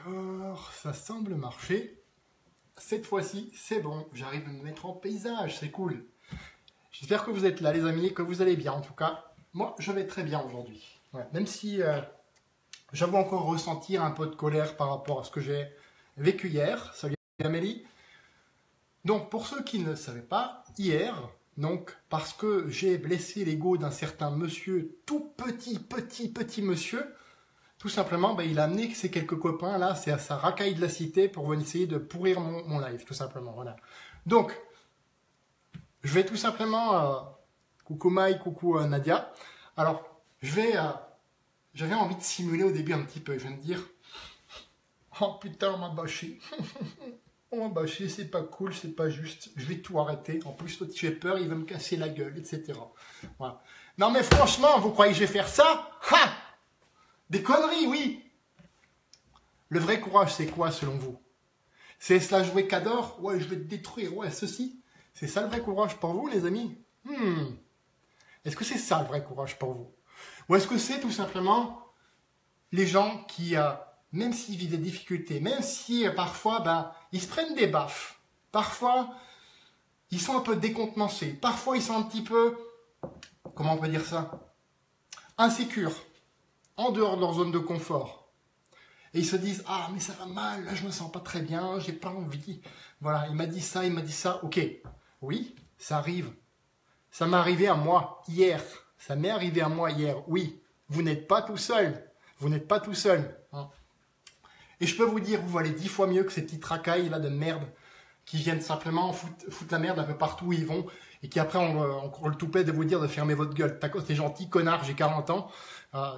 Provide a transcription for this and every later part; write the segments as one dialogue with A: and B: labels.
A: D'accord, ça semble marcher. Cette fois-ci, c'est bon, j'arrive à me mettre en paysage, c'est cool. J'espère que vous êtes là les amis et que vous allez bien en tout cas. Moi, je vais très bien aujourd'hui. Ouais, même si j'avoue encore ressentir un peu de colère par rapport à ce que j'ai vécu hier. Salut Amélie. Donc pour ceux qui ne savaient pas, hier, donc parce que j'ai blessé l'ego d'un certain monsieur, tout petit monsieur, tout simplement, il a amené ses quelques copains là, c'est à sa racaille de la cité pour venir essayer de pourrir mon live, tout simplement. Voilà. Donc, je vais tout simplement, coucou Mike, coucou Nadia. Alors, j'avais envie de simuler au début un petit peu. Je viens de dire, oh putain, on m'a bâché. On m'a bâché, c'est pas cool, c'est pas juste. Je vais tout arrêter. En plus, toi, tu fais peur, il va me casser la gueule, etc. Voilà. Non mais franchement, vous croyez que je vais faire ça? Ha! Des conneries, oui. Le vrai courage, c'est quoi selon vous? C'est cela jouer qu'adore? Ouais, je vais te détruire, ouais, ceci. C'est ça le vrai courage pour vous, les amis? Est-ce que c'est ça le vrai courage pour vous? Ou est-ce que c'est tout simplement les gens qui, même s'ils vivent des difficultés, même si parfois, ils se prennent des baffes, parfois, ils sont un peu décontenancés, parfois, ils sont un petit peu, comment on peut dire ça? Insécures, en dehors de leur zone de confort. Et ils se disent, ah, mais ça va mal, là, je me sens pas très bien, j'ai pas envie. Voilà, il m'a dit ça, ok. Oui, ça arrive. Ça m'est arrivé à moi hier. Ça m'est arrivé à moi hier. Oui, vous n'êtes pas tout seul. Vous n'êtes pas tout seul. Hein. Et je peux vous dire, vous valez 10 fois mieux que ces petites racailles là de merde qui viennent simplement foutre la merde un peu partout où ils vont et qui après ont le toupet de vous dire de fermer votre gueule. T'es gentil, connard, j'ai 40 ans.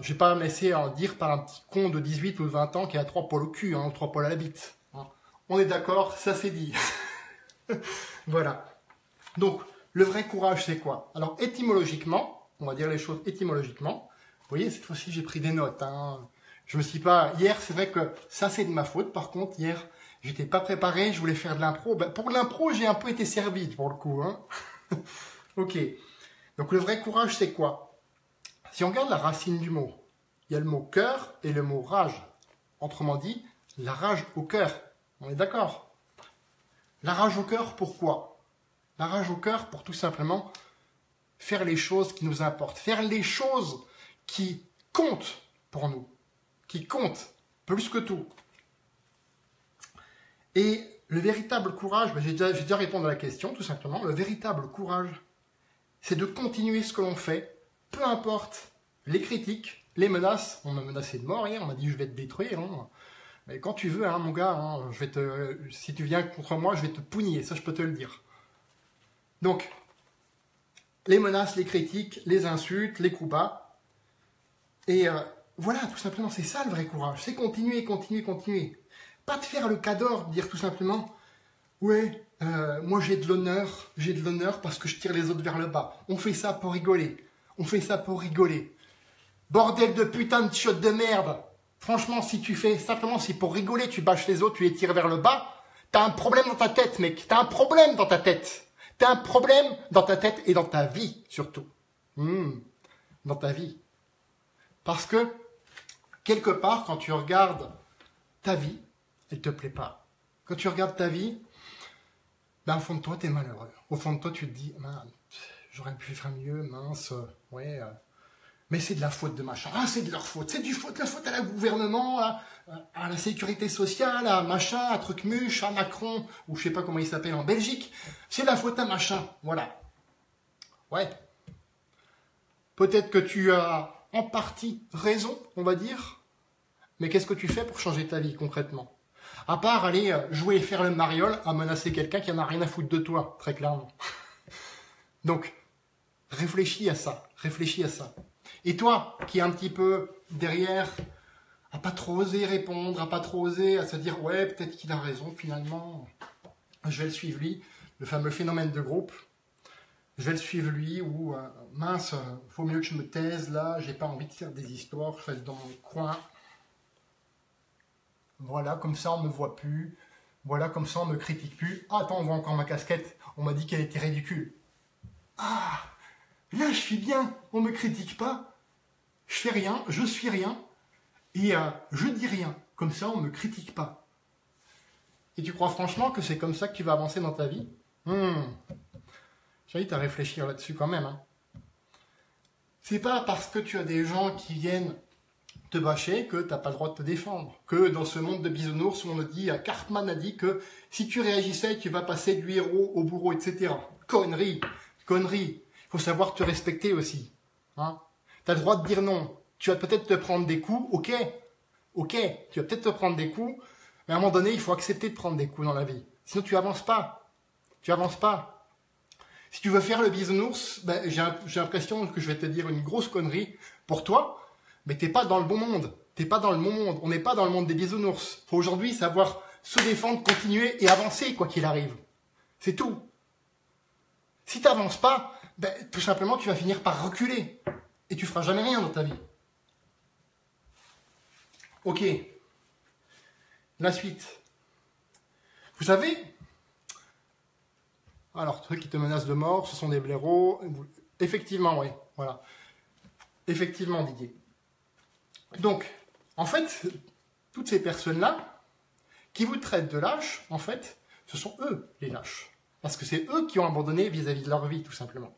A: Je vais pas me laisser dire par un petit con de 18 ou de 20 ans qui a 3 poils au cul, hein, 3 poils à la bite. Hein. On est d'accord, ça c'est dit. Voilà. Donc, le vrai courage, c'est quoi? Alors, étymologiquement, on va dire les choses étymologiquement. Vous voyez, cette fois-ci, j'ai pris des notes. Hein. Je me suis pas... Hier, c'est vrai que ça, c'est de ma faute. Par contre, hier, j'étais pas préparé. Je voulais faire de l'impro. Pour l'impro, j'ai un peu été servi, pour le coup. Hein. Ok. Donc, le vrai courage, c'est quoi? Si on regarde la racine du mot, il y a le mot cœur et le mot rage. Autrement dit, la rage au cœur. On est d'accord? La rage au cœur, pourquoi? La rage au cœur pour tout simplement faire les choses qui nous importent, faire les choses qui comptent pour nous, qui comptent plus que tout. Et le véritable courage, j'ai déjà répondu à la question tout simplement, le véritable courage, c'est de continuer ce que l'on fait, peu importe les critiques, les menaces. On m'a menacé de mort hier, on m'a dit je vais te détruire. Hein. Mais quand tu veux, hein, mon gars, hein, si tu viens contre moi, je vais te pougner, ça je peux te le dire. Donc, les menaces, les critiques, les insultes, les coups bas. Et voilà, tout simplement, c'est ça le vrai courage. C'est continuer, continuer, continuer. Pas de faire le cador, dire tout simplement, ouais, moi j'ai de l'honneur parce que je tire les autres vers le bas. On fait ça pour rigoler. On fait ça pour rigoler. Bordel de putain de chiotte de merde. Franchement, si tu fais simplement, si pour rigoler, tu bâches les autres, tu les tires vers le bas, t'as un problème dans ta tête, mec. T'as un problème dans ta tête. T'as un problème dans ta tête et dans ta vie, surtout. Dans ta vie. Parce que, quelque part, quand tu regardes ta vie, elle te plaît pas. Quand tu regardes ta vie, au fond de toi, t'es malheureux. Au fond de toi, tu te dis, j'aurais pu faire mieux, mince, ouais. Mais c'est de la faute de machin. Ah, c'est de leur faute. C'est la faute à la gouvernement, à la sécurité sociale, à machin, à Trucmuche, à Macron, ou je sais pas comment il s'appelle en Belgique. C'est la faute à machin. Voilà. Ouais. Peut-être que tu as en partie raison, on va dire. Mais qu'est-ce que tu fais pour changer ta vie concrètement? À part aller jouer et faire le mariole à menacer quelqu'un qui en a rien à foutre de toi, très clairement. Donc, réfléchis à ça. Réfléchis à ça. Et toi, qui est un petit peu derrière, à pas trop oser répondre, à pas trop oser, à se dire, ouais, peut-être qu'il a raison, finalement, je vais le suivre lui, le fameux phénomène de groupe, je vais le suivre lui, ou mince, faut mieux que je me taise, là, j'ai pas envie de faire des histoires, je reste dans mon coin. Voilà, comme ça, on me voit plus, voilà, comme ça, on me critique plus. Ah, attends, on voit encore ma casquette, on m'a dit qu'elle était ridicule. Ah, là, je suis bien, on me critique pas. Je fais rien, je suis rien, et je dis rien. Comme ça, on ne me critique pas. Et tu crois franchement que c'est comme ça que tu vas avancer dans ta vie? J'invite à réfléchir là-dessus quand même. Hein. C'est pas parce que tu as des gens qui viennent te bâcher que tu n'as pas le droit de te défendre. Que dans ce monde de bisounours où on nous dit, Cartman a dit que si tu réagissais, tu vas passer du héros au bourreau, etc. Connerie, connerie. Il faut savoir te respecter aussi. Hein. Tu as le droit de dire non. Tu vas peut-être te prendre des coups, ok, tu vas peut-être te prendre des coups, mais à un moment donné, il faut accepter de prendre des coups dans la vie. Sinon, tu avances pas. Tu avances pas. Si tu veux faire le bisounours, ben, j'ai l'impression que je vais te dire une grosse connerie pour toi, mais t'es pas dans le bon monde. T'es pas dans le bon monde. On n'est pas dans le monde des bisounours. Faut aujourd'hui savoir se défendre, continuer et avancer quoi qu'il arrive. C'est tout. Si tu n'avances pas, ben, tout simplement, tu vas finir par reculer. Et tu feras jamais rien dans ta vie. Ok. La suite. Vous savez, alors, ceux qui te menacent de mort, ce sont des blaireaux. Effectivement, oui. Voilà. Effectivement, Didier. Donc, en fait, toutes ces personnes-là, qui vous traitent de lâches, en fait, ce sont eux, les lâches. Parce que c'est eux qui ont abandonné vis-à-vis de leur vie, tout simplement.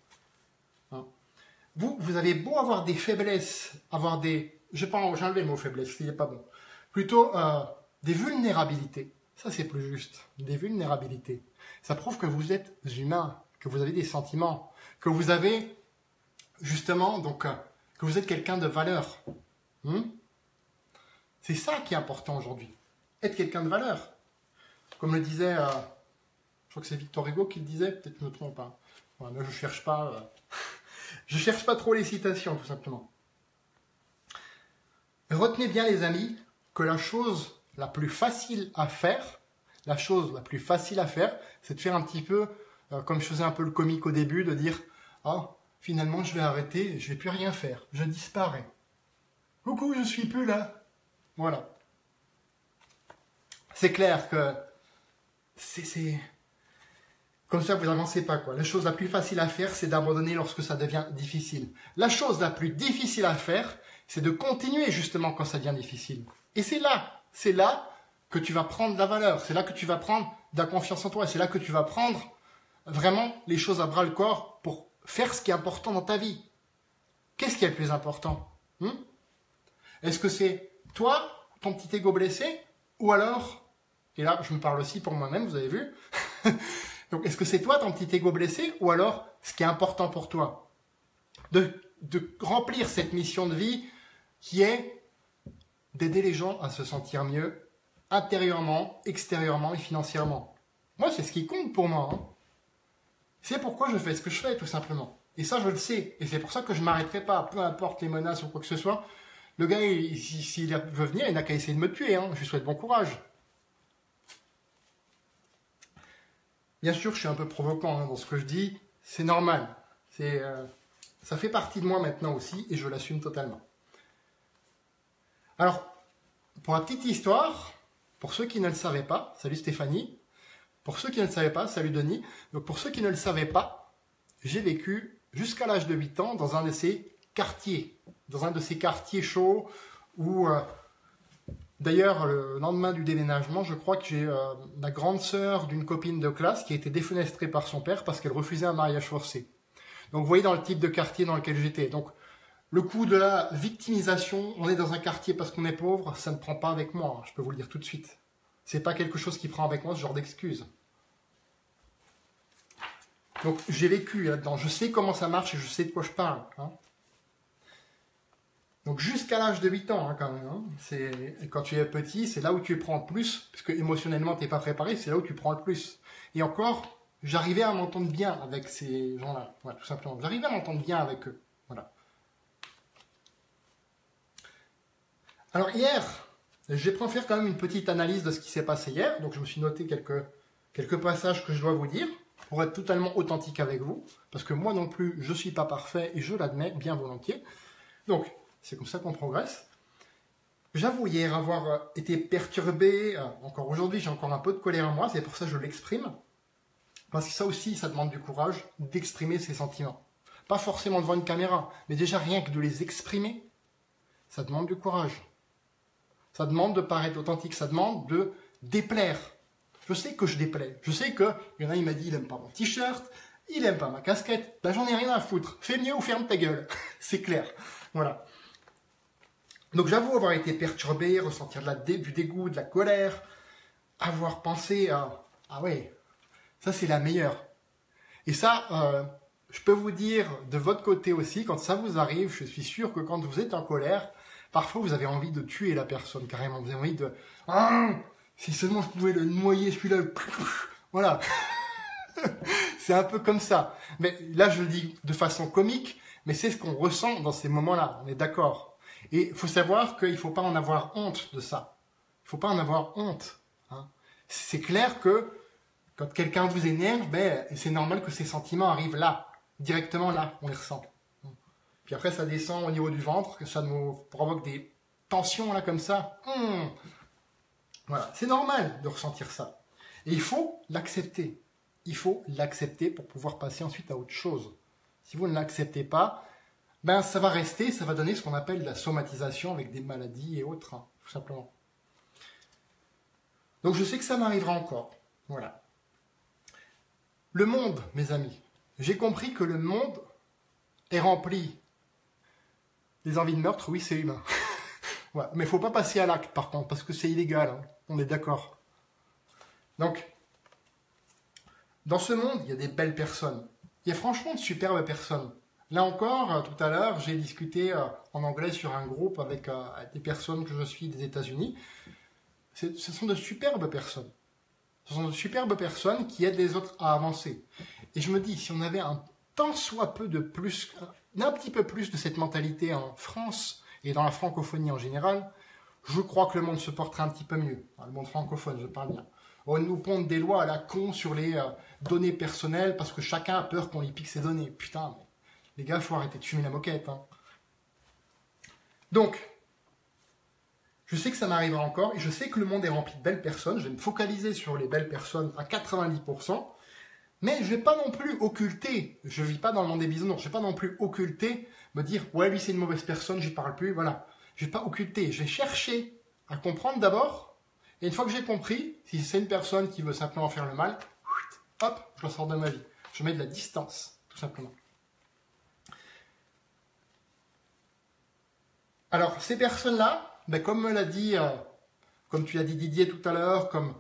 A: Hein. Vous avez beau avoir des faiblesses, avoir des... J'ai enlevé le mot faiblesse, il n'est pas bon. Plutôt des vulnérabilités. Ça, c'est plus juste. Des vulnérabilités. Ça prouve que vous êtes humain, que vous avez des sentiments, que vous avez, justement, donc, que vous êtes quelqu'un de valeur. C'est ça qui est important aujourd'hui. Être quelqu'un de valeur. Comme le disait, je crois que c'est Victor Hugo qui le disait, peut-être que je me trompe. Hein. Voilà, moi, je cherche pas trop les citations, tout simplement. Retenez bien, les amis, que la chose la plus facile à faire, c'est de faire un petit peu, comme je faisais un peu le comique au début, de dire « Ah, finalement, je vais arrêter, je ne vais plus rien faire, je disparais. Coucou, je ne suis plus là. » Voilà. C'est clair que c'est... Comme ça, vous n'avancez pas, quoi. La chose la plus facile à faire, c'est d'abandonner lorsque ça devient difficile. La chose la plus difficile à faire, c'est de continuer justement quand ça devient difficile. Et c'est là que tu vas prendre de la valeur. C'est là que tu vas prendre de la confiance en toi. C'est là que tu vas prendre vraiment les choses à bras-le-corps pour faire ce qui est important dans ta vie. Qu'est-ce qui est le plus important? Est-ce que c'est toi, ton petit ego blessé? Ou alors, et là je me parle aussi pour moi-même, vous avez vu. Donc est-ce que c'est toi, ton petit ego blessé? Ou alors ce qui est important pour toi? De remplir cette mission de vie qui est d'aider les gens à se sentir mieux, intérieurement, extérieurement et financièrement. Moi, c'est ce qui compte pour moi. Hein. C'est pourquoi je fais ce que je fais, tout simplement. Et ça, je le sais. Et c'est pour ça que je ne m'arrêterai pas, peu importe les menaces ou quoi que ce soit. Le gars, s'il veut venir, il n'a qu'à essayer de me tuer. Hein. Je lui souhaite bon courage. Bien sûr, je suis un peu provoquant hein, dans ce que je dis. C'est normal. Ça fait partie de moi maintenant aussi et je l'assume totalement. Alors, pour la petite histoire, pour ceux qui ne le savaient pas, salut Stéphanie. Pour ceux qui ne le savaient pas, salut Denis. Donc pour ceux qui ne le savaient pas, j'ai vécu jusqu'à l'âge de 8 ans dans un de ces quartiers. Dans un de ces quartiers chauds où, d'ailleurs, le lendemain du déménagement, je crois que j'ai la grande sœur d'une copine de classe qui a été défenestrée par son père parce qu'elle refusait un mariage forcé. Donc vous voyez dans le type de quartier dans lequel j'étais. Donc le coup de la victimisation, on est dans un quartier parce qu'on est pauvre, ça ne prend pas avec moi, je peux vous le dire tout de suite. C'est pas quelque chose qui prend avec moi ce genre d'excuse. Donc j'ai vécu là-dedans, je sais comment ça marche et je sais de quoi je parle. Hein. Donc jusqu'à l'âge de 8 ans hein, quand même. Hein. Quand tu es petit, c'est là où tu prends le plus, parce que émotionnellement tu n'es pas préparé, c'est là où tu prends le plus. Et encore, j'arrivais à m'entendre bien avec ces gens-là, voilà, tout simplement. J'arrivais à m'entendre bien avec eux. Voilà. Alors hier, j'ai pris en faire quand même une petite analyse de ce qui s'est passé hier. Donc je me suis noté quelques passages que je dois vous dire pour être totalement authentique avec vous. Parce que moi non plus, je ne suis pas parfait et je l'admets bien volontiers. Donc c'est comme ça qu'on progresse. J'avoue hier avoir été perturbé. Encore aujourd'hui, j'ai encore un peu de colère en moi. C'est pour ça que je l'exprime. Parce que ça aussi, ça demande du courage d'exprimer ses sentiments. Pas forcément devant une caméra, mais déjà rien que de les exprimer, ça demande du courage. Ça demande de paraître authentique, ça demande de déplaire. Je sais que je déplais. Je sais que, il y en a, il m'a dit, il aime pas mon t-shirt, il aime pas ma casquette. Ben, j'en ai rien à foutre. Fais mieux ou ferme ta gueule. C'est clair. Voilà. Donc, j'avoue avoir été perturbé, ressentir du dégoût, de la colère, avoir pensé à, ah ouais, ça c'est la meilleure. Et ça, je peux vous dire de votre côté aussi, quand ça vous arrive, je suis sûr que quand vous êtes en colère, parfois vous avez envie de tuer la personne, carrément. Vous avez envie de... Ah, si seulement je pouvais le noyer, celui-là. Voilà. C'est un peu comme ça. Mais là, je le dis de façon comique, mais c'est ce qu'on ressent dans ces moments-là. On est d'accord. Et il faut savoir qu'il ne faut pas en avoir honte de ça. Il ne faut pas en avoir honte. Hein. C'est clair que quand quelqu'un vous énerve, ben, c'est normal que ces sentiments arrivent là, directement là, on les ressent. Puis après, ça descend au niveau du ventre, que ça nous provoque des tensions là comme ça. Voilà, c'est normal de ressentir ça. Et il faut l'accepter. Il faut l'accepter pour pouvoir passer ensuite à autre chose. Si vous ne l'acceptez pas, ben ça va rester, ça va donner ce qu'on appelle la somatisation avec des maladies et autres, hein, tout simplement. Donc je sais que ça m'arrivera encore. Voilà. Le monde, mes amis. J'ai compris que le monde est rempli. Les envies de meurtre, oui, c'est humain. Ouais, mais il ne faut pas passer à l'acte, par contre, parce que c'est illégal. Hein. On est d'accord. Donc, dans ce monde, il y a des belles personnes. Il y a franchement de superbes personnes. Là encore, tout à l'heure, j'ai discuté en anglais sur un groupe avec des personnes que je suis des États-Unis. Ce sont de superbes personnes. Ce sont de superbes personnes qui aident les autres à avancer. Et je me dis, si on avait un tant soit peu de plus, un petit peu plus de cette mentalité en France et dans la francophonie en général, je crois que le monde se porterait un petit peu mieux. Le monde francophone, je parle bien. On nous pond des lois à la con sur les données personnelles parce que chacun a peur qu'on lui pique ses données. Putain, mais les gars, il faut arrêter de fumer la moquette. Hein. Donc, je sais que ça m'arrivera encore et je sais que le monde est rempli de belles personnes. Je vais me focaliser sur les belles personnes à 90%. Mais je ne vais pas non plus occulter, je ne vis pas dans le monde des bisounours, je ne vais pas non plus occulter, me dire « ouais, lui c'est une mauvaise personne, je n'y parle plus », voilà. Je ne vais pas occulter, je vais chercher à comprendre d'abord, et une fois que j'ai compris, si c'est une personne qui veut simplement faire le mal, hop, je la sors de ma vie. Je mets de la distance, tout simplement. Alors, ces personnes-là, ben, comme me l'a dit, comme tu l'as dit Didier tout à l'heure, comme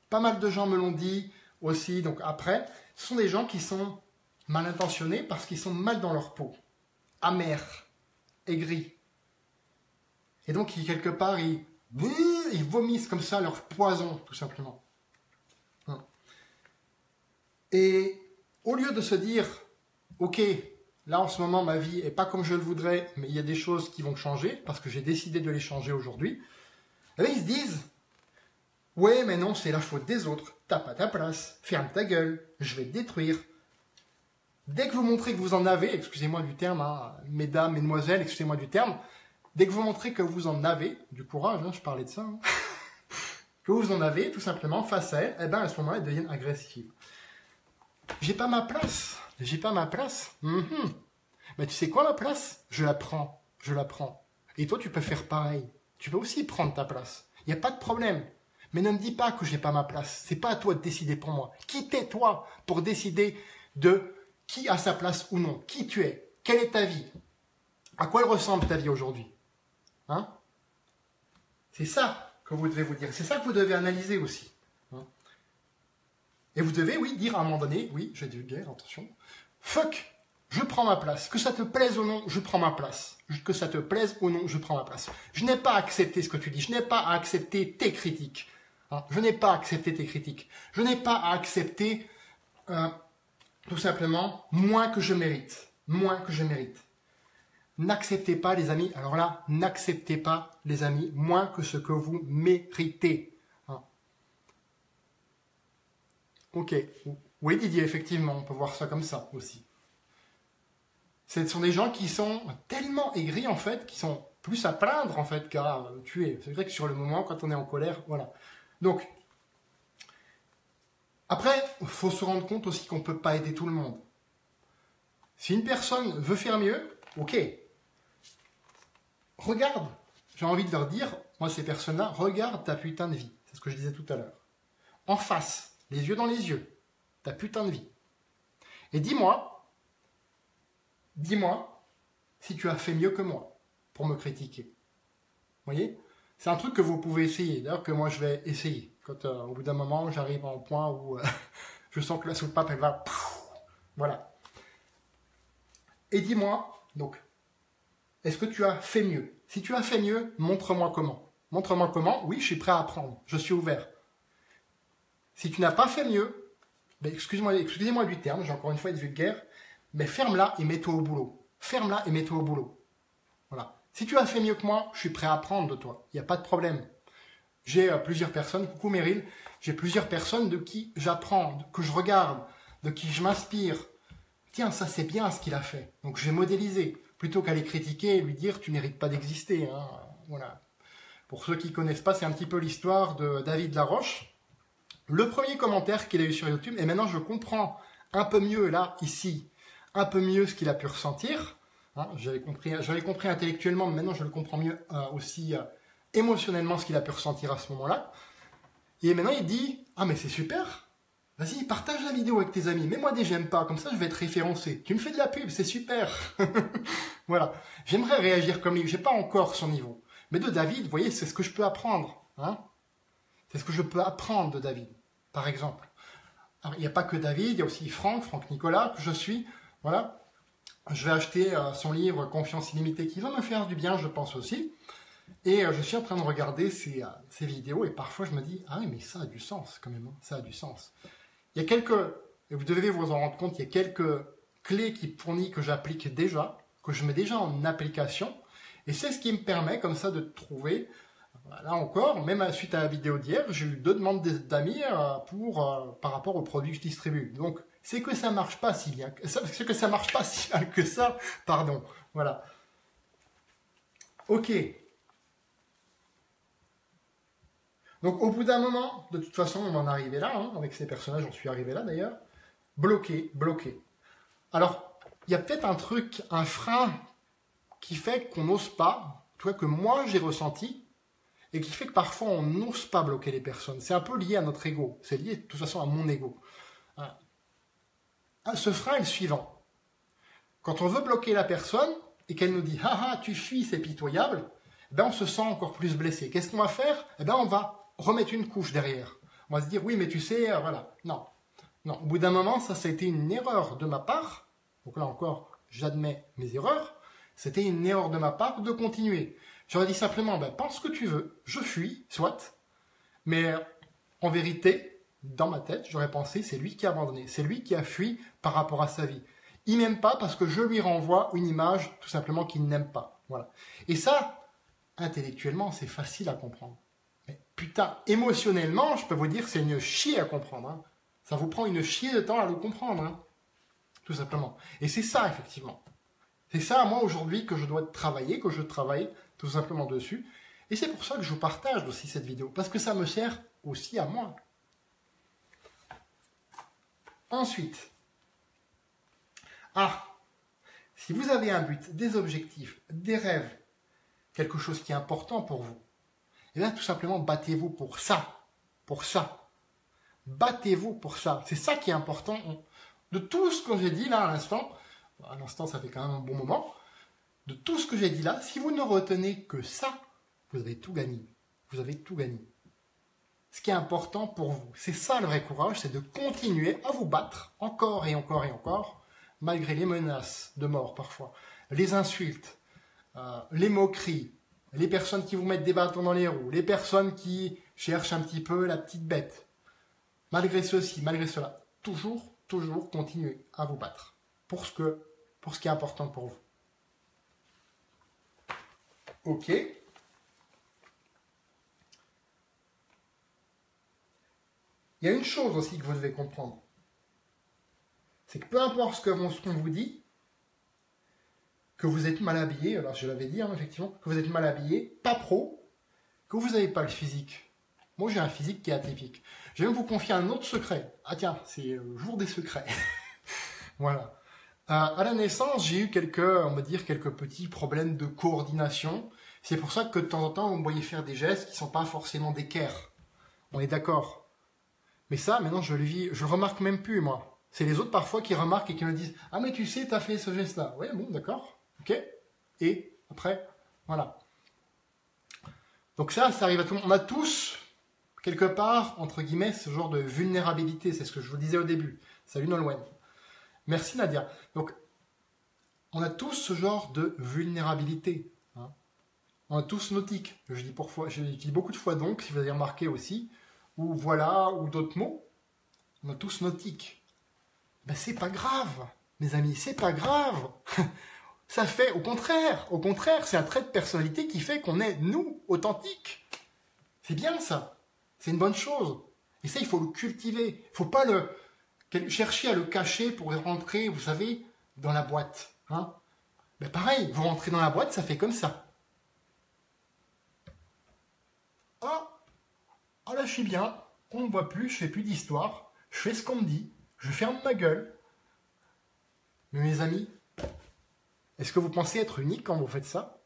A: pas mal de gens me l'ont dit aussi, donc après, ce sont des gens qui sont mal intentionnés parce qu'ils sont mal dans leur peau, amers, aigris. Et donc, quelque part, ils vomissent comme ça leur poison, tout simplement. Et au lieu de se dire, ok, là en ce moment, ma vie n'est pas comme je le voudrais, mais il y a des choses qui vont changer, parce que j'ai décidé de les changer aujourd'hui, et là, ils se disent, ouais, mais non, c'est la faute des autres. T'as pas ta place. Ferme ta gueule. Je vais te détruire. Dès que vous montrez que vous en avez, excusez-moi du terme, hein, mesdames, mesdemoiselles, excusez-moi du terme, dès que vous montrez que vous en avez, du courage, hein, je parlais de ça, hein, que vous en avez, tout simplement, face à elles, eh ben, à ce moment-là, elles deviennent agressives. J'ai pas ma place. J'ai pas ma place. Mais tu sais quoi, ma place? Je la prends. Je la prends. Et toi, tu peux faire pareil. Tu peux aussi prendre ta place. Il n'y a pas de problème. Mais ne me dis pas que je n'ai pas ma place. C'est pas à toi de décider pour moi. Qui t'es toi pour décider de qui a sa place ou non? Qui tu es? Quelle est ta vie? À quoi elle ressemble ta vie aujourd'hui? Hein? C'est ça que vous devez vous dire. C'est ça que vous devez analyser aussi. Hein? Et vous devez, oui, dire à un moment donné, oui, je vais dire vulgaire, attention, fuck, je prends ma place. Que ça te plaise ou non, je prends ma place. Que ça te plaise ou non, je prends ma place. Je n'ai pas accepté ce que tu dis. Je n'ai pas à accepter tes critiques. Hein? Je n'ai pas à accepter tes critiques. Je n'ai pas à accepter, tout simplement, moins que je mérite. Moins que je mérite. N'acceptez pas, les amis, alors là, n'acceptez pas, les amis, moins que ce que vous méritez. Hein? Ok. Oui, Didier, effectivement, on peut voir ça comme ça aussi. Ce sont des gens qui sont tellement aigris, en fait, qui sont plus à plaindre, en fait, qu'à tuer. C'est vrai que sur le moment, quand on est en colère, voilà. Donc, après, il faut se rendre compte aussi qu'on ne peut pas aider tout le monde. Si une personne veut faire mieux, ok. Regarde j'ai envie de leur dire, moi ces personnes-là, regarde ta putain de vie. C'est ce que je disais tout à l'heure. En face, les yeux dans les yeux, ta putain de vie. Et dis-moi si tu as fait mieux que moi pour me critiquer. Vous voyez? C'est un truc que vous pouvez essayer, d'ailleurs que moi je vais essayer. Quand au bout d'un moment, j'arrive à un point où je sens que la soupape, elle va... Voilà. Et dis-moi, donc, est-ce que tu as fait mieux? Si tu as fait mieux, montre-moi comment. Montre-moi comment, oui, je suis prêt à apprendre, je suis ouvert. Si tu n'as pas fait mieux, ben excusez-moi du terme, j'ai encore une fois été vulgaire, mais ferme-la et mets-toi au boulot. Ferme-la et mets-toi au boulot. Voilà. Si tu as fait mieux que moi, je suis prêt à apprendre de toi. Il n'y a pas de problème. J'ai plusieurs personnes, coucou Meryl, j'ai plusieurs personnes de qui j'apprends, que je regarde, de qui je m'inspire. Tiens, ça c'est bien ce qu'il a fait. Donc je vais modéliser, plutôt qu'aller critiquer et lui dire tu mérites pas d'exister. Hein. Voilà. Pour ceux qui ne connaissent pas, c'est un petit peu l'histoire de David Laroche. Le premier commentaire qu'il a eu sur YouTube, et maintenant je comprends un peu mieux là, ici, un peu mieux ce qu'il a pu ressentir. Hein, j'avais compris intellectuellement, mais maintenant je le comprends mieux aussi émotionnellement ce qu'il a pu ressentir à ce moment-là. Et maintenant il dit, ah mais c'est super, vas-y partage la vidéo avec tes amis, mets-moi des j'aime pas, comme ça je vais être référencé. Tu me fais de la pub, c'est super. Voilà, j'aimerais réagir comme lui, j'ai pas encore son niveau. Mais de David, vous voyez, c'est ce que je peux apprendre. Hein, c'est ce que je peux apprendre de David, par exemple. Alors, il n'y a pas que David, il y a aussi Franck Nicolas, que je suis. Voilà. Je vais acheter son livre « Confiance illimitée » qui va me faire du bien, je pense aussi. Et je suis en train de regarder ces vidéos et parfois je me dis « Ah oui, mais ça a du sens quand même, hein, ça a du sens. » Il y a quelques, et vous devez vous en rendre compte, il y a quelques clés qui fournissent que j'applique déjà, que je mets déjà en application. Et c'est ce qui me permet comme ça de trouver... Là encore, même suite à la vidéo d'hier, j'ai eu 2 demandes d'amis par rapport aux produits que je distribue. Donc, c'est que ça marche pas si bien que ça, pardon. Voilà. Ok. Donc, au bout d'un moment, de toute façon, on en est arrivé là, hein, avec ces personnages, j'en suis arrivé là d'ailleurs. Bloqué. Alors, il y a peut-être un truc, un frein qui fait qu'on n'ose pas, en tout cas que moi j'ai ressenti, et qui fait que parfois on n'ose pas bloquer les personnes. C'est un peu lié à notre ego, c'est lié de toute façon à mon ego. Ce frein est le suivant. Quand on veut bloquer la personne et qu'elle nous dit « Ah ah, tu fuis, c'est pitoyable », ben on se sent encore plus blessé. Qu'est-ce qu'on va faire? Eh ben on va remettre une couche derrière. On va se dire « Oui, mais tu sais, voilà. » Non. Au bout d'un moment, ça a été une erreur de ma part. Donc là encore, j'admets mes erreurs. C'était une erreur de ma part de continuer. J'aurais dit simplement, ben, pense ce que tu veux, je fuis, soit. Mais en vérité, dans ma tête, j'aurais pensé, c'est lui qui a abandonné, c'est lui qui a fui par rapport à sa vie. Il m'aime pas parce que je lui renvoie une image, tout simplement, qu'il n'aime pas. Voilà. Et ça, intellectuellement, c'est facile à comprendre. Mais putain, émotionnellement, je peux vous dire, c'est une chier à comprendre. Hein. Ça vous prend une chier de temps à le comprendre. Hein. Tout simplement. Et c'est ça, effectivement. C'est ça, moi, aujourd'hui, que je dois travailler, que je travaille tout simplement dessus. Et c'est pour ça que je vous partage aussi cette vidéo, parce que ça me sert aussi à moi. Ensuite, si vous avez un but, des objectifs, des rêves, quelque chose qui est important pour vous, et bien tout simplement, battez-vous pour ça. Pour ça. Battez-vous pour ça. C'est ça qui est important. De tout ce que j'ai dit là à l'instant, ça fait quand même un bon moment, de tout ce que j'ai dit là, si vous ne retenez que ça, vous avez tout gagné. Vous avez tout gagné. Ce qui est important pour vous, c'est ça le vrai courage, c'est de continuer à vous battre encore et encore et encore, malgré les menaces de mort parfois, les insultes, les moqueries, les personnes qui vous mettent des bâtons dans les roues, les personnes qui cherchent un petit peu la petite bête. Malgré ceci, malgré cela, toujours continuer à vous battre pour ce qui est important pour vous. Ok. Il y a une chose aussi que vous devez comprendre. C'est que peu importe ce qu'on vous dit, que vous êtes mal habillé, alors je l'avais dit effectivement, que vous êtes mal habillé, pas pro, que vous n'avez pas le physique. Moi j'ai un physique qui est atypique. Je vais même vous confier un autre secret. Ah tiens, c'est le jour des secrets. Voilà. À la naissance, j'ai eu quelques petits problèmes de coordination. C'est pour ça que de temps en temps, vous me voyez faire des gestes qui ne sont pas forcément d'équerre. On est d'accord. Mais ça, maintenant, je le vis, je le remarque même plus, moi. C'est les autres parfois qui remarquent et qui me disent « Ah, mais tu sais, tu as fait ce geste-là. » Oui, bon, d'accord. Ok. Et après, voilà. Donc ça arrive à tout le monde. On a tous, quelque part, entre guillemets, ce genre de vulnérabilité. C'est ce que je vous disais au début. Salut Nolwenn. Merci Nadia. Donc, on a tous ce genre de vulnérabilité. Hein. On a tous nos tics. Je dis beaucoup de fois donc, si vous avez remarqué aussi, ou voilà, ou d'autres mots. On a tous nos tics. Ben, c'est pas grave, mes amis, c'est pas grave. Ça fait, au contraire, c'est un trait de personnalité qui fait qu'on est, nous, authentiques. C'est bien ça. C'est une bonne chose. Et ça, il faut le cultiver. Il ne faut pas chercher à le cacher pour rentrer, vous savez, dans la boîte. Hein, ben pareil, vous rentrez dans la boîte, ça fait comme ça. Ah là, je suis bien. On ne me voit plus, je fais plus d'histoire. Je fais ce qu'on me dit. Je ferme ma gueule. Mais mes amis, est-ce que vous pensez être unique quand vous faites ça?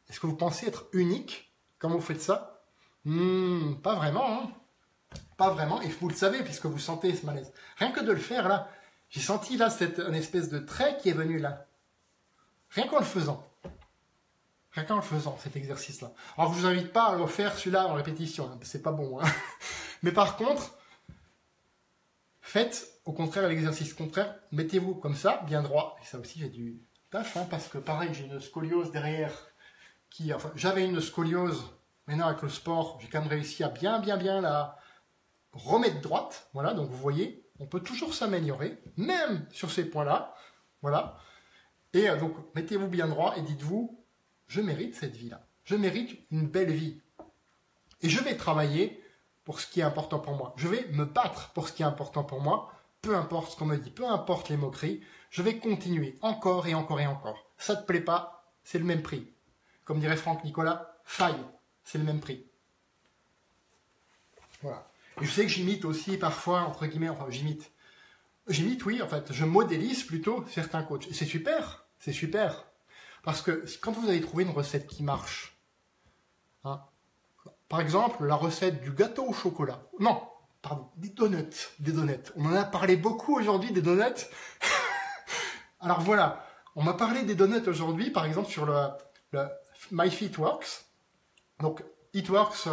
A: Est-ce que vous pensez être unique quand vous faites ça? Pas vraiment, hein. Pas vraiment, et vous le savez puisque vous sentez ce malaise. Rien que de le faire là, j'ai senti là une espèce de trait qui est venu là. Rien qu'en le faisant. Rien qu'en le faisant, cet exercice-là. Alors je vous invite pas à le faire celui-là en répétition, hein, c'est pas bon. Hein. Mais par contre, faites au contraire l'exercice contraire, mettez-vous comme ça, bien droit. Et ça aussi j'ai du taf, hein, parce que pareil, j'ai une scoliose derrière. Enfin, j'avais une scoliose, maintenant avec le sport, j'ai quand même réussi à bien la remettre droite. Voilà, donc vous voyez, on peut toujours s'améliorer, même sur ces points-là. Voilà. Et donc, mettez-vous bien droit et dites-vous, je mérite cette vie-là. Je mérite une belle vie. Et je vais travailler pour ce qui est important pour moi. Je vais me battre pour ce qui est important pour moi. Peu importe ce qu'on me dit, peu importe les moqueries, je vais continuer encore et encore et encore. Ça ne te plaît pas, c'est le même prix. Comme dirait Franck Nicolas, faille, c'est le même prix. Voilà. Et je sais que j'imite aussi parfois, entre guillemets, enfin j'imite, oui, en fait, je modélise plutôt certains coachs. Et c'est super, c'est super. Parce que quand vous avez trouvé une recette qui marche, hein, par exemple, la recette du gâteau au chocolat, non, pardon, des donuts. On en a parlé beaucoup aujourd'hui, des donuts. Alors voilà, on m'a parlé des donuts aujourd'hui, par exemple, sur le MyFitWorks. Donc, It-Works,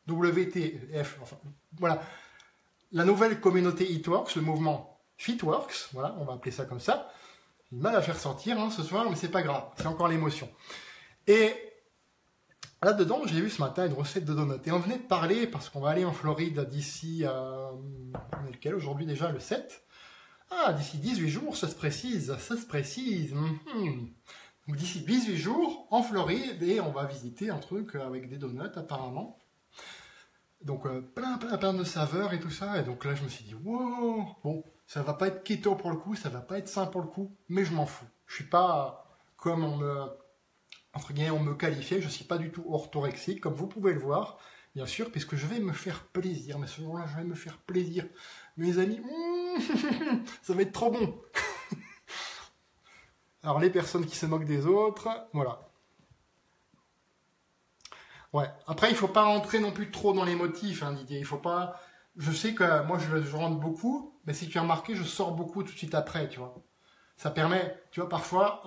A: WTF, enfin, voilà. La nouvelle communauté It-Works, le mouvement FitWorks, voilà, on va appeler ça comme ça. J'ai du mal à faire sortir hein, ce soir, mais c'est pas grave, c'est encore l'émotion. Et là-dedans, j'ai vu ce matin une recette de donuts. Et on venait de parler, parce qu'on va aller en Floride d'ici, on est lequel aujourd'hui déjà, le 7. Ah, d'ici 18 jours, ça se précise. Donc d'ici 18 jours, en Floride, et on va visiter un truc avec des donuts apparemment. Donc plein de saveurs et tout ça. Et donc là, je me suis dit, wow, bon, ça va pas être keto pour le coup, ça va pas être sain pour le coup, mais je m'en fous. Je suis pas comme on me qualifiait, je suis pas du tout orthorexique, comme vous pouvez le voir, bien sûr, puisque je vais me faire plaisir. Mais ce jour-là, je vais me faire plaisir. Mes amis, ça va être trop bon. Alors les personnes qui se moquent des autres, voilà. Ouais. Après, il faut pas rentrer non plus trop dans les motifs, hein, Didier. Il faut pas. Je sais que moi, je rentre beaucoup, mais si tu as remarqué, je sors beaucoup tout de suite après, tu vois. Ça permet, tu vois, parfois.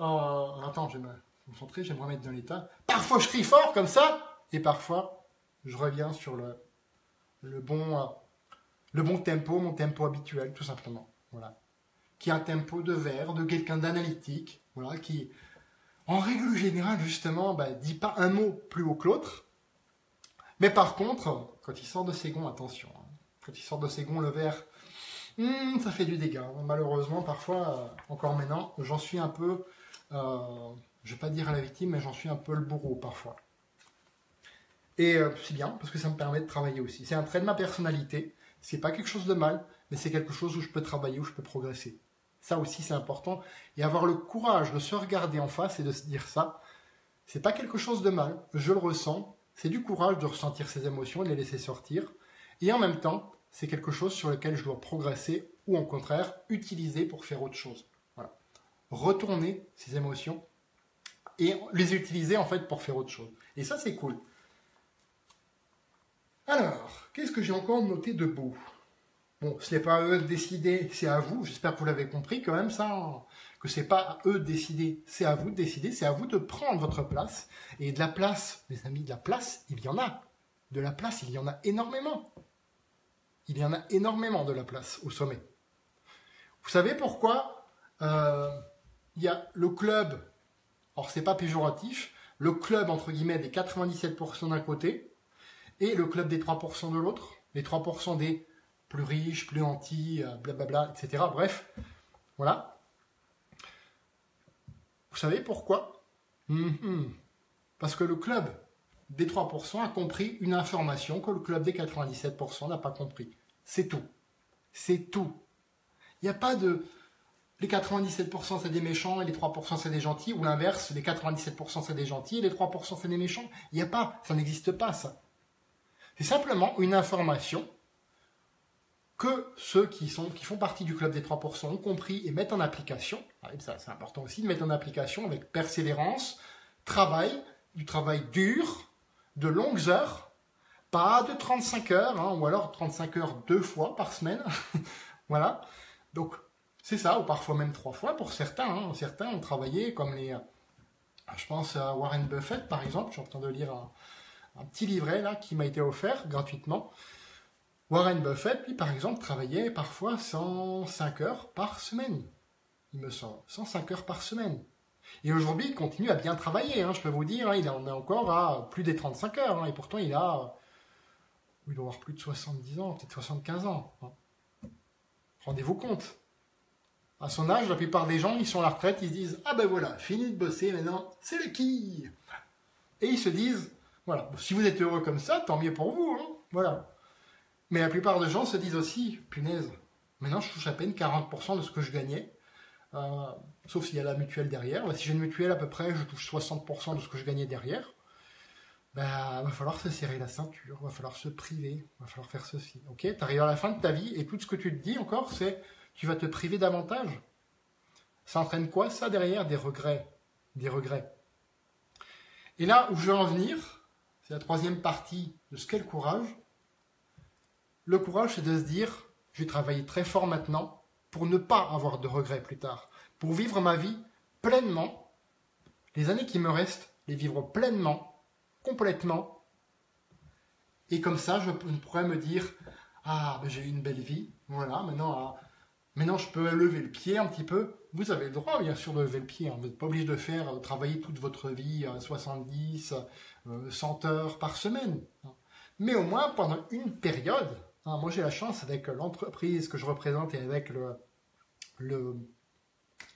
A: Attends, je vais me concentrer, je vais me remettre dans l'état. Parfois, je crie fort comme ça, et parfois, je reviens sur le bon tempo, mon tempo habituel, tout simplement. Voilà. Qui est un tempo de verre, de quelqu'un d'analytique, voilà, qui, en règle générale, justement, dit pas un mot plus haut que l'autre. Mais par contre, quand il sort de ses gonds, attention, hein, quand il sort de ses gonds, le verre, ça fait du dégât. Malheureusement, parfois, encore maintenant, j'en suis un peu, je ne vais pas dire à la victime, mais j'en suis un peu le bourreau parfois. Et c'est bien, parce que ça me permet de travailler aussi. C'est un trait de ma personnalité, c'est pas quelque chose de mal, mais c'est quelque chose où je peux travailler, où je peux progresser. Ça aussi, c'est important. Et avoir le courage de se regarder en face et de se dire ça, c'est pas quelque chose de mal, je le ressens. C'est du courage de ressentir ces émotions, de les laisser sortir. Et en même temps, c'est quelque chose sur lequel je dois progresser ou au contraire, utiliser pour faire autre chose. Voilà. Retourner ces émotions et les utiliser en fait pour faire autre chose. Et ça, c'est cool. Alors, qu'est-ce que j'ai encore noté de beau? Bon, ce n'est pas à eux de décider, c'est à vous. J'espère que vous l'avez compris quand même ça, hein, que c'est pas à eux de décider, c'est à vous de décider, c'est à vous de prendre votre place. Et de la place, mes amis, de la place, il y en a. De la place, il y en a énormément. Il y en a énormément de la place au sommet. Vous savez pourquoi il y a le club, alors c'est pas péjoratif, le club entre guillemets des 97% d'un côté et le club des 3% de l'autre, les 3% des plus riches, plus anti, blablabla, etc. Bref, voilà. Vous savez pourquoi? Parce que le club des 3% a compris une information que le club des 97% n'a pas compris. C'est tout. C'est tout. Il n'y a pas de... Les 97% c'est des méchants et les 3% c'est des gentils, ou l'inverse, les 97% c'est des gentils et les 3% c'est des méchants. Il n'y a pas, ça n'existe pas ça. C'est simplement une information que ceux qui font partie du club des 3% ont compris et mettent en application. Et ça, c'est important aussi de mettre en application avec persévérance, du travail dur, de longues heures, pas de 35 heures, hein, ou alors 35 heures 2 fois par semaine. Voilà. Donc, c'est ça, ou parfois même 3 fois pour certains. Hein. Certains ont travaillé comme je pense à Warren Buffett, par exemple. Je suis en train de lire un petit livret là qui m'a été offert gratuitement. Warren Buffett, lui, par exemple, travaillait parfois 105 heures par semaine. Il me semble. 105 heures par semaine. Et aujourd'hui, il continue à bien travailler. Hein, je peux vous dire, hein, il en est encore à plus des 35 heures. Hein, et pourtant, il doit avoir plus de 70 ans, peut-être 75 ans. Hein. Rendez-vous compte. À son âge, la plupart des gens, ils sont à la retraite, ils se disent « Ah ben voilà, fini de bosser, maintenant, c'est le qui ?» Et ils se disent « Voilà, si vous êtes heureux comme ça, tant mieux pour vous. Hein, voilà. » Mais la plupart des gens se disent aussi « Punaise, maintenant je touche à peine 40% de ce que je gagnais. Sauf s'il y a la mutuelle derrière. Si j'ai une mutuelle à peu près, je touche 60% de ce que je gagnais derrière. Va falloir se serrer la ceinture, va falloir se priver, va falloir faire ceci. Ok, tu arrives à la fin de ta vie et tout ce que tu te dis encore, c'est tu vas te priver davantage. Ça entraîne quoi ça derrière? Des regrets. Des regrets. Et là où je veux en venir, c'est la troisième partie de ce qu'est le courage. Le courage, c'est de se dire, je vais travailler très fort maintenant pour ne pas avoir de regrets plus tard. Pour vivre ma vie pleinement, les années qui me restent, les vivre pleinement, complètement. Et comme ça, je pourrais me dire, ah, j'ai eu une belle vie, voilà, maintenant je peux lever le pied un petit peu. Vous avez le droit, bien sûr, de lever le pied. Hein. Vous n'êtes pas obligé de travailler toute votre vie 70, 100 heures par semaine. Mais au moins, pendant une période, hein, moi j'ai la chance avec l'entreprise que je représente et avec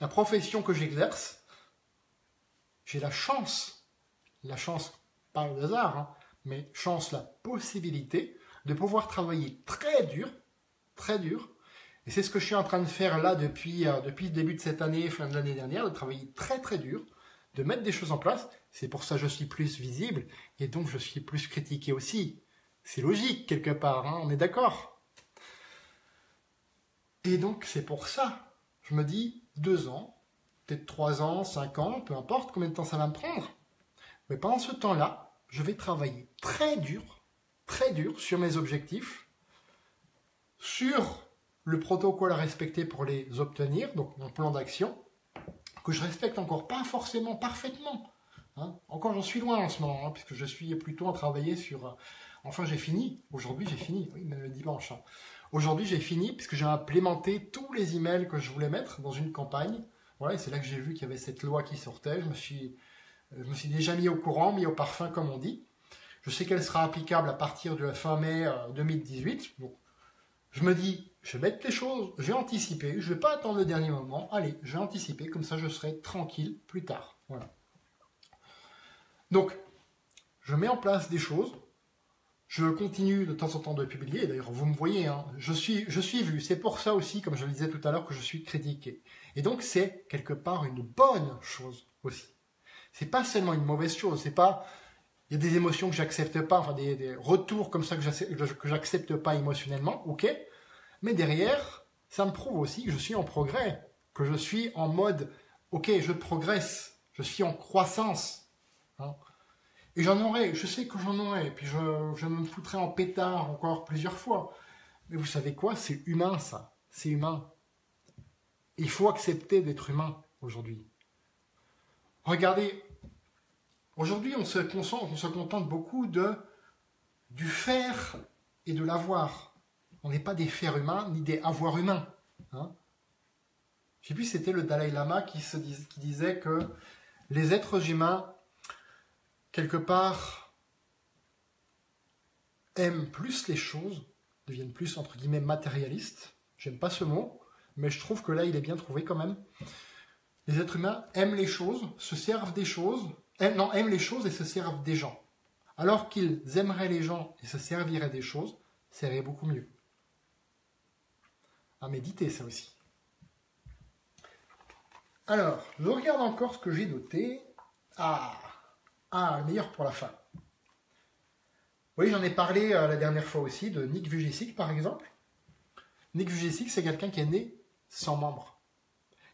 A: la profession que j'exerce, j'ai la chance, pas le hasard, hein, mais chance, la possibilité de pouvoir travailler très dur, et c'est ce que je suis en train de faire là depuis le début de cette année, fin de l'année dernière, de travailler très très dur, de mettre des choses en place. C'est pour ça que je suis plus visible, et donc je suis plus critiqué aussi. C'est logique quelque part, hein, on est d'accord. Et donc c'est pour ça, je me dis 2 ans, peut-être 3 ans, 5 ans, peu importe combien de temps ça va me prendre. Mais pendant ce temps-là, je vais travailler très dur sur mes objectifs, sur le protocole à respecter pour les obtenir, donc mon plan d'action, que je respecte encore pas forcément parfaitement. Hein. Encore j'en suis loin en ce moment, hein, puisque je suis plutôt à travailler sur... Enfin j'ai fini, aujourd'hui j'ai fini, oui, même le dimanche. Hein. Aujourd'hui j'ai fini, puisque j'ai implémenté tous les emails que je voulais mettre dans une campagne. Voilà, et c'est là que j'ai vu qu'il y avait cette loi qui sortait, je me suis déjà mis au courant, mis au parfum comme on dit. Je sais qu'elle sera applicable à partir de la fin mai 2018. Donc, je me dis, je vais mettre les choses, je vais anticiper, je ne vais pas attendre le dernier moment. Allez, je vais anticiper, comme ça je serai tranquille plus tard. Voilà. Donc, je mets en place des choses. Je continue de temps en temps de publier. D'ailleurs, vous me voyez, hein, je suis vu. C'est pour ça aussi, comme je le disais tout à l'heure, que je suis critiqué. Et donc, c'est quelque part une bonne chose aussi. C'est pas seulement une mauvaise chose. C'est pas... Il y a des émotions que j'accepte pas, enfin des retours comme ça que j'accepte pas émotionnellement, ok. Mais derrière, ça me prouve aussi que je suis en progrès, que je suis en mode, ok, je progresse, Je suis en croissance. Hein. Et j'en aurai, je sais que j'en aurai, puis je me foutrai en pétard encore plusieurs fois. Mais vous savez quoi? C'est humain, ça. C'est humain. Il faut accepter d'être humain aujourd'hui. Regardez, aujourd'hui, on se contente beaucoup du faire et de l'avoir. On n'est pas des fers humains, ni des avoirs humains. Hein. Je ne sais plus si c'était le Dalai Lama qui disait que les êtres humains, quelque part, aiment plus les choses, deviennent plus, entre guillemets, matérialistes. J'aime pas ce mot, mais je trouve que là, il est bien trouvé quand même. Les êtres humains aiment les choses, se servent des choses, aiment les choses et se servent des gens. Alors qu'ils aimeraient les gens et se serviraient des choses, ça irait beaucoup mieux. À méditer, ça aussi. Alors, je regarde encore ce que j'ai noté. Le meilleur pour la fin. Oui, j'en ai parlé la dernière fois aussi de Nick Vujicic, par exemple. Nick Vujicic, c'est quelqu'un qui est né sans membres.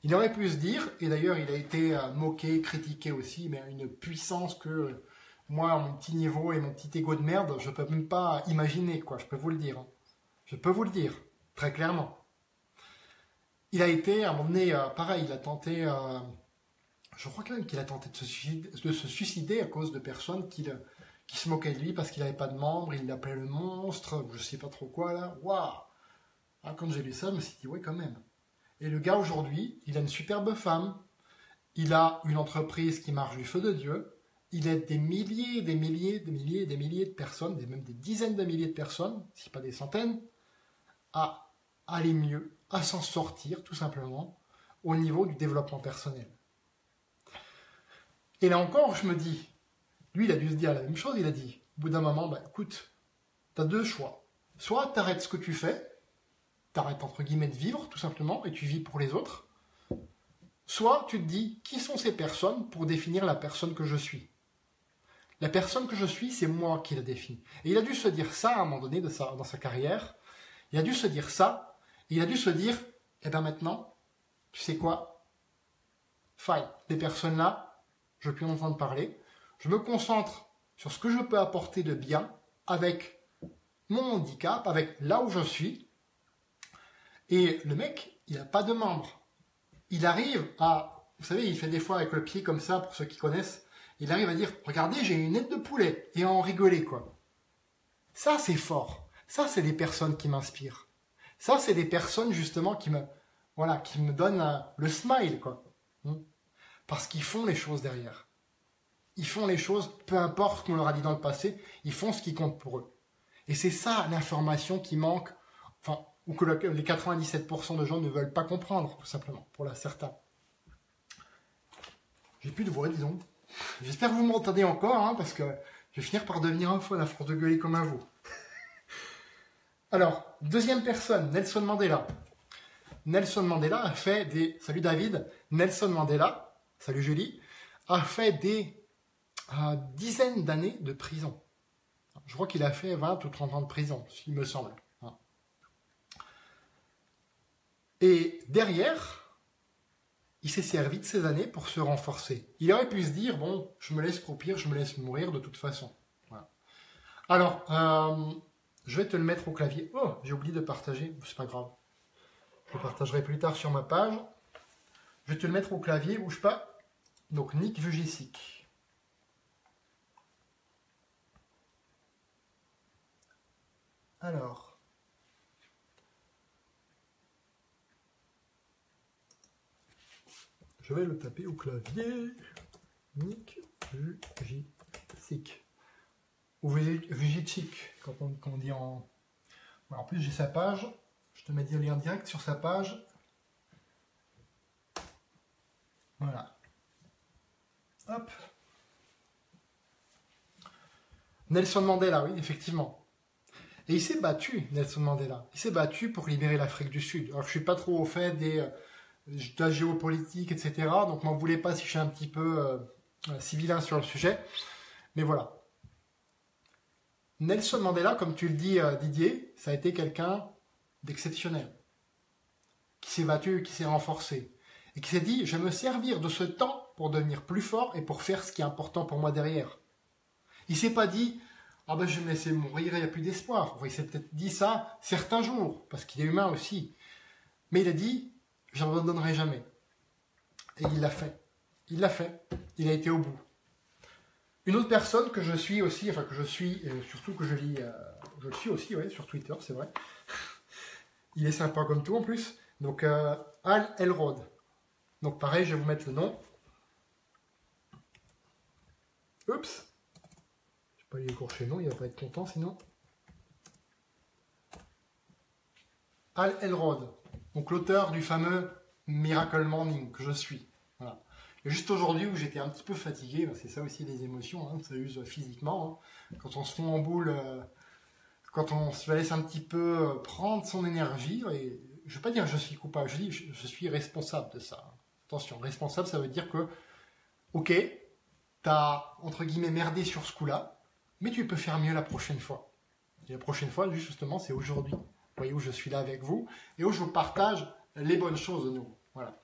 A: Il aurait pu se dire, et d'ailleurs il a été moqué, critiqué aussi, mais à une puissance que moi, à mon petit niveau et mon petit ego de merde, je ne peux même pas imaginer, quoi. Je peux vous le dire. Hein. Je peux vous le dire, très clairement. Il a été, à un moment donné, pareil, il a tenté, je crois quand même qu'il a tenté de se suicider à cause de personnes qui se moquaient de lui parce qu'il n'avait pas de membres, il l'appelait le monstre, je sais pas trop quoi là. Waouh! Ah, quand j'ai lu ça, je me suis dit, ouais, quand même. Et le gars aujourd'hui, il a une superbe femme, il a une entreprise qui marche du feu de Dieu, il aide des milliers, des milliers, des milliers, des milliers de personnes, même des dizaines de milliers de personnes, si pas des centaines, à aller mieux, à s'en sortir tout simplement au niveau du développement personnel. Et là encore, je me dis, lui il a dû se dire la même chose, il a dit, au bout d'un moment, bah écoute, tu as deux choix. Soit tu arrêtes ce que tu fais, tu arrêtes entre guillemets de vivre tout simplement, et tu vis pour les autres, soit tu te dis, qui sont ces personnes pour définir la personne que je suis? La personne que je suis, c'est moi qui la définis. Et il a dû se dire ça à un moment donné dans sa carrière, il a dû se dire ça, et il a dû se dire, eh bien maintenant, tu sais quoi? Fine, des personnes là, je ne veux plus en entendre parler, je me concentre sur ce que je peux apporter de bien avec mon handicap, avec là où je suis. Et le mec, il n'a pas de membres. Il arrive à, vous savez, il fait des fois avec le pied comme ça, pour ceux qui connaissent, il arrive à dire, regardez, j'ai une aide de poulet, et à en rigoler, quoi. Ça, c'est fort. Ça, c'est des personnes qui m'inspirent. Ça, c'est des personnes, justement, qui me donnent le smile, quoi. Parce qu'ils font les choses derrière. Ils font les choses, peu importe ce qu'on leur a dit dans le passé, ils font ce qui compte pour eux. Et c'est ça l'information qui manque, enfin, ou que les 97% de gens ne veulent pas comprendre, tout simplement, pour certains. J'ai plus de voix, disons. J'espère que vous m'entendez encore, hein, parce que je vais finir par devenir un faune à force de gueuler comme un veau. Alors, deuxième personne, Nelson Mandela. Nelson Mandela a fait des... Salut David. Nelson Mandela, salut Julie, a fait des dizaines d'années de prison. Je crois qu'il a fait 20 ou 30 ans de prison, il me semble. Et derrière, il s'est servi de ces années pour se renforcer. Il aurait pu se dire, bon, je me laisse croupir, je me laisse mourir de toute façon. Voilà. Alors, je vais te le mettre au clavier. Oh, j'ai oublié de partager, c'est pas grave. Je le partagerai plus tard sur ma page. Je vais te le mettre au clavier, bouge pas. Donc, Nick Vujicic. Alors, je vais le taper au clavier. Nick Vujicic. Ou Vujicic, quand on dit en... En plus, j'ai sa page. Je te mets le lien direct sur sa page. Voilà. Hop. Nelson Mandela, oui, effectivement. Et il s'est battu, Nelson Mandela. Il s'est battu pour libérer l'Afrique du Sud. Alors, je ne suis pas trop au fait de la géopolitique, etc. Donc, m'en voulez pas si je suis un petit peu civilin sur le sujet. Mais voilà. Nelson Mandela, comme tu le dis, Didier, ça a été quelqu'un d'exceptionnel. Qui s'est battu, qui s'est renforcé. Et qui s'est dit, je vais me servir de ce temps pour devenir plus fort et pour faire ce qui est important pour moi derrière. Il s'est pas dit « Ah ben je vais me laisser mourir, il n'y a plus d'espoir ». Il s'est peut-être dit ça certains jours, parce qu'il est humain aussi. Mais il a dit « Je n'abandonnerai jamais ». Et il l'a fait. Il l'a fait. Il a été au bout. Une autre personne que je suis aussi, enfin que je suis, et surtout que je lis, je le suis aussi, ouais, sur Twitter, c'est vrai. Il est sympa comme tout en plus. Donc, Hal Elrod. Donc pareil, je vais vous mettre le nom. Oups. Je vais pas lui écorcher le nom, il va pas être content sinon. Hal Elrod. Donc l'auteur du fameux Miracle Morning que je suis. Voilà. Et juste aujourd'hui où j'étais un petit peu fatigué, c'est ça aussi les émotions, hein, ça use physiquement. Hein. Quand on se fond en boule, quand on se laisse un petit peu prendre son énergie, et je ne veux pas dire que je suis coupable, je dis je suis responsable de ça. Attention, responsable, ça veut dire que, ok, tu as, entre guillemets, merdé sur ce coup-là, mais tu peux faire mieux la prochaine fois. Et la prochaine fois, justement, c'est aujourd'hui. Vous voyez où je suis là avec vous, et où je vous partage les bonnes choses de nouveau. Voilà.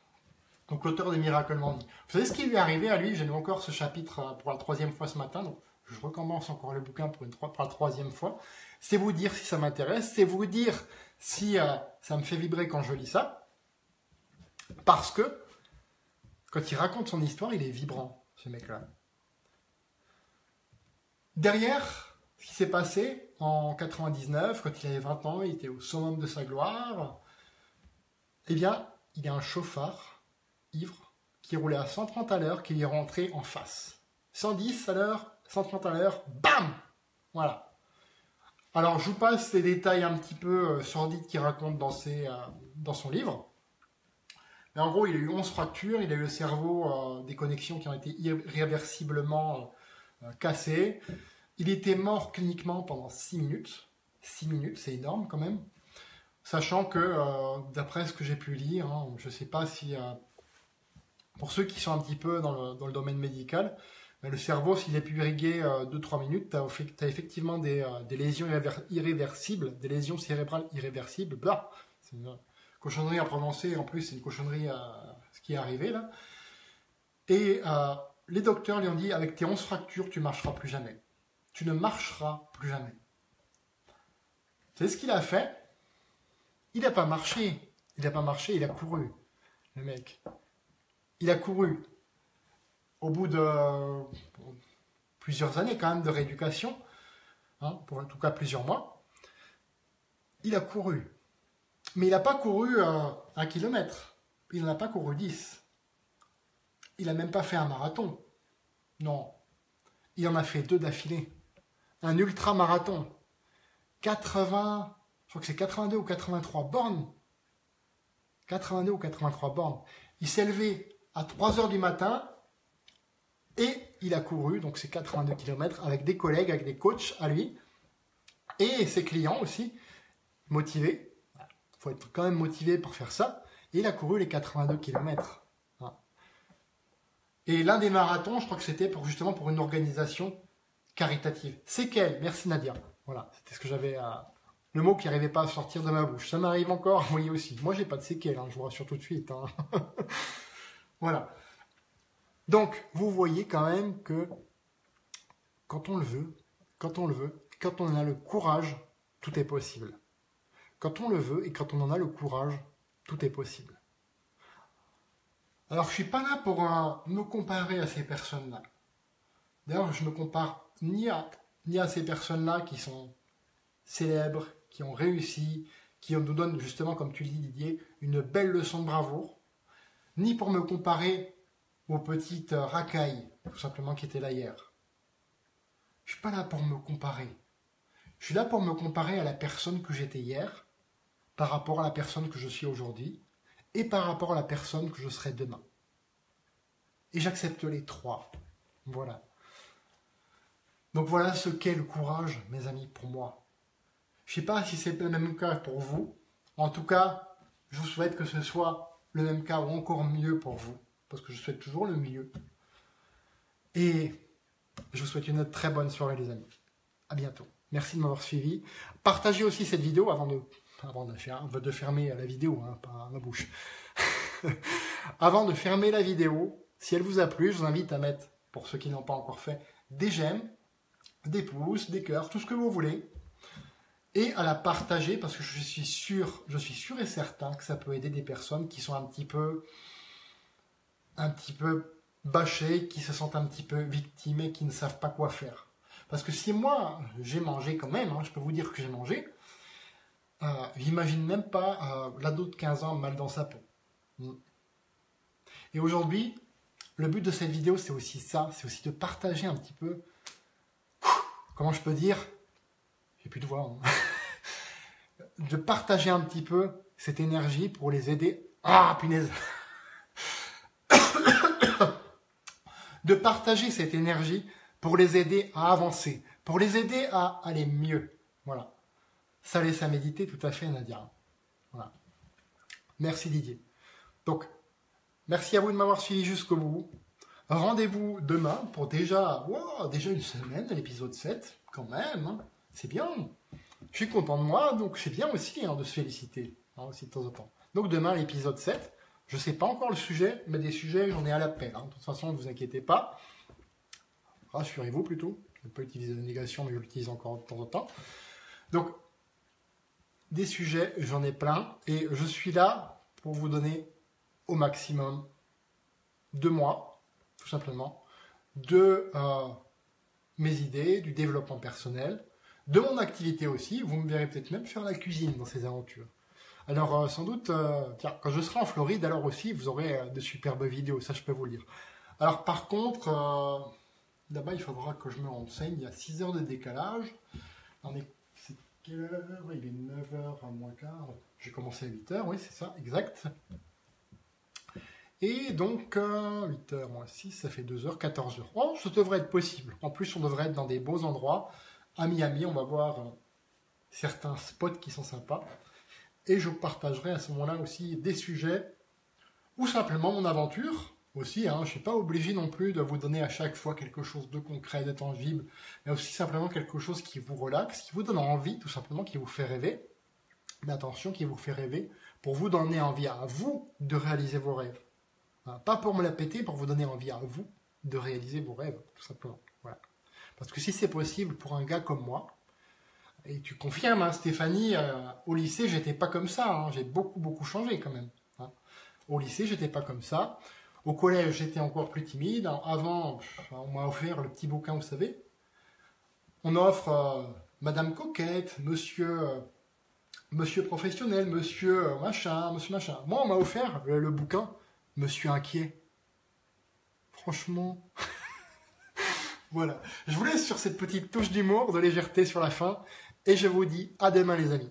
A: Donc l'auteur des Miracles Morning. Vous savez ce qui lui est arrivé à lui? J'ai lu encore ce chapitre pour la 3e fois ce matin, donc je recommence encore le bouquin pour la 3e fois. C'est vous dire si ça m'intéresse, c'est vous dire si ça me fait vibrer quand je lis ça. Parce que, quand il raconte son histoire, il est vibrant, ce mec-là. Derrière, ce qui s'est passé en 99, quand il avait 20 ans, il était au summum de sa gloire, eh bien, il y a un chauffard ivre qui roulait à 130 à l'heure qui lui est rentré en face. 110 à l'heure, 130 à l'heure, bam! Voilà. Alors, je vous passe les détails un petit peu sordides qu'il raconte dans son livre. Mais en gros, il a eu 11 fractures, il a eu le cerveau, des connexions qui ont été irréversiblement cassées. Il était mort cliniquement pendant 6 minutes. 6 minutes, c'est énorme quand même. Sachant que, d'après ce que j'ai pu lire, hein, je ne sais pas si... pour ceux qui sont un petit peu dans le domaine médical, le cerveau, s'il est pu irriguer 2-3 minutes, tu as effectivement des lésions irréversibles, des lésions cérébrales irréversibles. Blah, c'est une cochonnerie à prononcer, en plus c'est une cochonnerie ce qui est arrivé là. Et les docteurs lui ont dit, avec tes 11 fractures, tu ne marcheras plus jamais. Tu ne marcheras plus jamais. C'est ce qu'il a fait. Il n'a pas marché. Il n'a pas marché, il a couru. Le mec. Il a couru. Au bout de plusieurs années quand même de rééducation, hein, pour en tout cas plusieurs mois, il a couru. Mais il n'a pas couru 1 kilomètre. Il n'en a pas couru 10. Il n'a même pas fait un marathon. Non. Il en a fait 2 d'affilée. Un ultra-marathon. 80, je crois que c'est 82 ou 83 bornes. 82 ou 83 bornes. Il s'est levé à 3 heures du matin et il a couru, donc c'est 82 km, avec des collègues, avec des coachs à lui, et ses clients aussi, motivés. Il faut être quand même motivé pour faire ça. Et il a couru les 82 km. Et l'un des marathons, je crois que c'était justement pour une organisation caritative. C'est quelle? Merci Nadia. Voilà, c'était ce que j'avais le mot qui n'arrivait pas à sortir de ma bouche. Ça m'arrive encore, vous voyez aussi. Moi, j'ai pas de séquelles, hein, je vous rassure tout de suite. Hein. Voilà. Donc, vous voyez quand même que quand on le veut, quand on a le courage, tout est possible. Quand on le veut et quand on en a le courage, tout est possible. Alors, je ne suis pas là pour me comparer à ces personnes-là. D'ailleurs, je ne me compare ni à ces personnes-là qui sont célèbres, qui ont réussi, qui nous donnent justement, comme tu le dis Didier, une belle leçon de bravoure, ni pour me comparer aux petites racailles, tout simplement, qui étaient là hier. Je ne suis pas là pour me comparer. Je suis là pour me comparer à la personne que j'étais hier, par rapport à la personne que je suis aujourd'hui, et par rapport à la personne que je serai demain. Et j'accepte les 3. Voilà. Donc voilà ce qu'est le courage, mes amis, pour moi. Je ne sais pas si c'est le même cas pour vous. En tout cas, je vous souhaite que ce soit le même cas ou encore mieux pour vous. Parce que je souhaite toujours le mieux. Et je vous souhaite une très bonne soirée, les amis. À bientôt. Merci de m'avoir suivi. Partagez aussi cette vidéo avant de fermer la vidéo, hein, pas ma bouche. Avant de fermer la vidéo, Si elle vous a plu, je vous invite à mettre, pour ceux qui n'ont pas encore fait, des j'aime, des pouces, des cœurs, tout ce que vous voulez. Et à la partager parce que je suis sûr et certain que ça peut aider des personnes qui sont un petit peu bâchées, qui se sentent un petit peu victimes et qui ne savent pas quoi faire. Parce que si moi, j'ai mangé quand même, hein, je peux vous dire que j'ai mangé, j'imagine même pas l'ado de 15 ans mal dans sa peau. Et aujourd'hui, le but de cette vidéo, c'est aussi ça, c'est aussi de partager un petit peu, comment je peux dire, j'ai plus de voix, hein. De partager un petit peu cette énergie pour les aider. Ah, punaise. De partager cette énergie pour les aider à avancer, pour les aider à aller mieux. Voilà. Ça laisse à méditer, tout à fait, Nadia. Voilà. Merci Didier. Donc, merci à vous de m'avoir suivi jusqu'au bout. Rendez-vous demain pour déjà une semaine, l'épisode 7, quand même. Hein. C'est bien. Je suis content de moi, donc c'est bien aussi de se féliciter, aussi de temps en temps. Donc demain, l'épisode 7, je ne sais pas encore le sujet, mais des sujets, j'en ai à l'appel. De toute façon, ne vous inquiétez pas. Rassurez-vous plutôt. Je ne vais pas utiliser la négation, mais je l'utilise encore de temps en temps. Donc, des sujets, j'en ai plein. Et je suis là pour vous donner au maximum de moi, tout simplement, de mes idées, du développement personnel, de mon activité aussi. Vous me verrez peut-être même faire la cuisine dans ces aventures. Alors, sans doute, tiens, quand je serai en Floride, alors aussi, vous aurez de superbes vidéos, ça je peux vous le dire. Alors, par contre, là-bas, il faudra que je me renseigne. Il y a 6 heures de décalage. C'est quelle heure? Il est 9h à moins quart. J'ai commencé à 8h, oui, c'est ça, exact. Et donc, 8h moins 6, ça fait 2h, 14h. Oh, ça devrait être possible. En plus, on devrait être dans des beaux endroits. À Miami, on va voir certains spots qui sont sympas. Et je partagerai à ce moment-là aussi des sujets ou simplement mon aventure aussi. Je ne suis pas obligé non plus de vous donner à chaque fois quelque chose de concret, de tangible, mais aussi simplement quelque chose qui vous relaxe, qui vous donne envie, tout simplement, qui vous fait rêver. Mais attention, qui vous fait rêver pour vous donner envie à vous de réaliser vos rêves. Pas pour me la péter, pour vous donner envie à vous de réaliser vos rêves, tout simplement. Voilà. Parce que si c'est possible pour un gars comme moi, et tu confirmes, Stéphanie, au lycée, j'étais pas comme ça. J'ai beaucoup changé quand même. Au lycée, j'étais pas comme ça. Au collège, j'étais encore plus timide. Avant, on m'a offert le petit bouquin, vous savez. On offre Madame Coquette, Monsieur Professionnel, Monsieur Machin. Moi, on m'a offert le bouquin Monsieur Inquiet. Franchement... Voilà. Je vous laisse sur cette petite touche d'humour, de légèreté sur la fin. Et je vous dis à demain les amis.